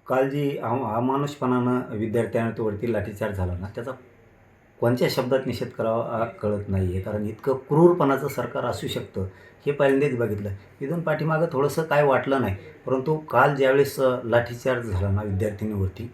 काल जी अमानुषपणानं विद्यार्थ्यांवरती लाठीचार्ज झाला ना, त्याचा कोणत्या शब्दात निषेध करावा कळत नाही आहे. कारण इतकं क्रूरपणाचं सरकार असू शकतं, हे पहिल्यांदाच बघितलं. इथून पाठीमागं थोडंसं काय वाटलं नाही. परंतु काल ज्यावेळेस लाठीचार्ज झाला ना विद्यार्थिनीवरती,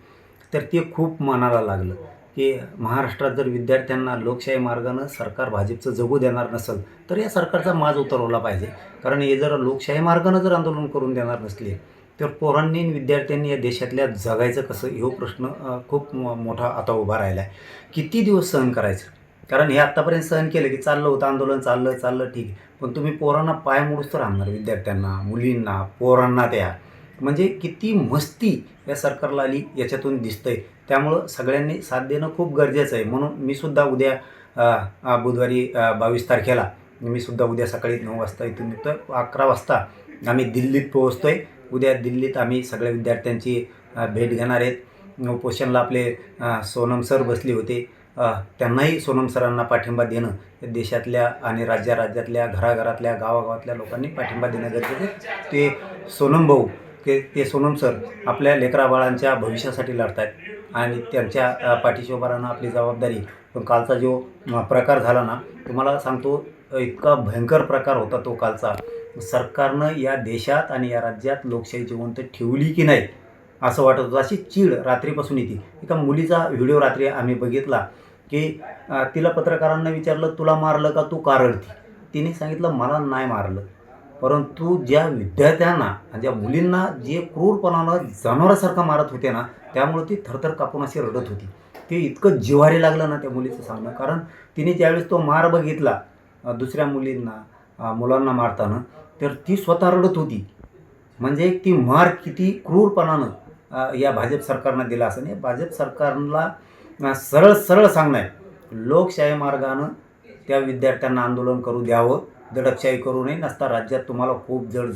तर ते खूप मनाला लागलं, की महाराष्ट्रात जर विद्यार्थ्यांना लोकशाही मार्गानं सरकार भाजपचं जगू देणार नसेल, तर या सरकारचा माज उतरवला पाहिजे. कारण हे जर लोकशाही मार्गानं जर आंदोलन करून देणार नसले, तर पोरांनी आणि विद्यार्थ्यांनी या देशातल्या जगायचं कसं, ह्यो प्रश्न खूप मोठा आता उभा राहिला आहे. किती दिवस सहन करायचं? कारण हे आत्तापर्यंत सहन केलं, की चाललं होतं आंदोलन, चाललं ठीक आहे. पण तुम्ही पोरांना पाय मोडूच तर आणणार, विद्यार्थ्यांना, मुलींना, पोरांना त्या. म्हणजे किती मस्ती या सरकारला आली याच्यातून दिसतंय. त्यामुळं सगळ्यांनी साथ देणं खूप गरजेचं आहे. म्हणून मी सुद्धा उद्या बुधवारी 22 तारखेला मी सुद्धा उद्या सकाळी 9 वाजता इथून निघतो. 11 वाजता आम्ही दिल्लीत पोहोचतोय. उद्या दिल्लीत आम्ही सगळ्या विद्यार्थ्यांची भेट घेणार आहेत. उपोषणला आपले सोनम सर बसले होते. त्यांनाही सोनम सरांना पाठिंबा देणं, देशातल्या आणि राज्यातल्या घराघरातल्या गावागावातल्या लोकांनी पाठिंबा देणं गरजेचं आहे. ते सोनम भाऊ, ते सोनम सर आपल्या लेकराबाळांच्या भविष्यासाठी लढत आहेत आणि त्यांच्या पाठीशी उभं राहणं आपली जबाबदारी. पण कालचा जो प्रकार झाला ना, तुम्हाला सांगतो, इतका भयंकर प्रकार होता तो कालचा. सरकारनं या देशात आणि या राज्यात लोकशाही जिवंत ठेवली की नाही असं वाटत होतं. अशी चीड रात्रीपासून येते. एका मुलीचा व्हिडिओ रात्री आम्ही बघितला, की तिला पत्रकारांना विचारलं, तुला मारलं का, तू का रडती? तिने सांगितलं, मला नाही मारलं. परंतु ज्या विद्यार्थ्यांना आणि ज्या मुलींना जे क्रूरपणानं जनावरासारखं मारत होते ना, त्यामुळे ती थरथर कापून अशी रडत होती. ते इतकं जिव्हारी लागलं ना त्या मुलीचं सांगणं. कारण तिने ज्यावेळेस तो मार बघितला दुसऱ्या मुलांना मारताना, तर ती स्वतः रडत होती. म्हणजे ती मार किती क्रूरपणानं या भाजप सरकारनं दिला असं नाही. भाजप सरकारला सरळ सरळ सांगणं आहे, लोकशाही मार्गानं त्या विद्यार्थ्यांना आंदोलन करू द्यावं, दडपशाही करू नये. नसता राज्यात तुम्हाला खूप जड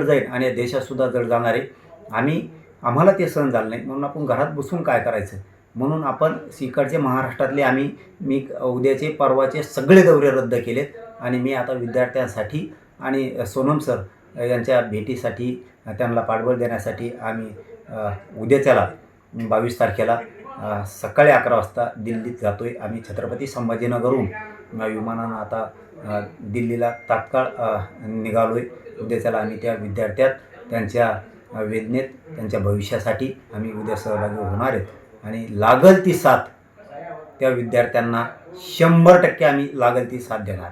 जाईल आणि या देशातसुद्धा जड जाणार आहे. आम्हाला ते सहन झालं नाही, म्हणून आपण घरात बसून काय करायचं, म्हणून आपण इकडचे महाराष्ट्रातले मी उद्याचे परवाचे सगळे दौरे रद्द केलेत आणि मी आता विद्यार्थ्यांसाठी आणि सोनम सर यांच्या भेटीसाठी, त्यांना पाठबळ देण्यासाठी आम्ही उद्याच्याला 22 तारखेला सकाळी 11 वाजता दिल्लीत जातो आहे. आम्ही छत्रपती संभाजीनगरहून विमानानं आता दिल्लीला तात्काळ निघालो आहे. उद्याच्याला आम्ही त्या विद्यार्थ्यात, त्यांच्या वेदनेत, त्यांच्या भविष्यासाठी आम्ही उद्या सहभागी होणार आहेत आणि लागल ती साथ त्या विद्यार्थ्यांना 100% आम्ही लागल ती साथ देणार.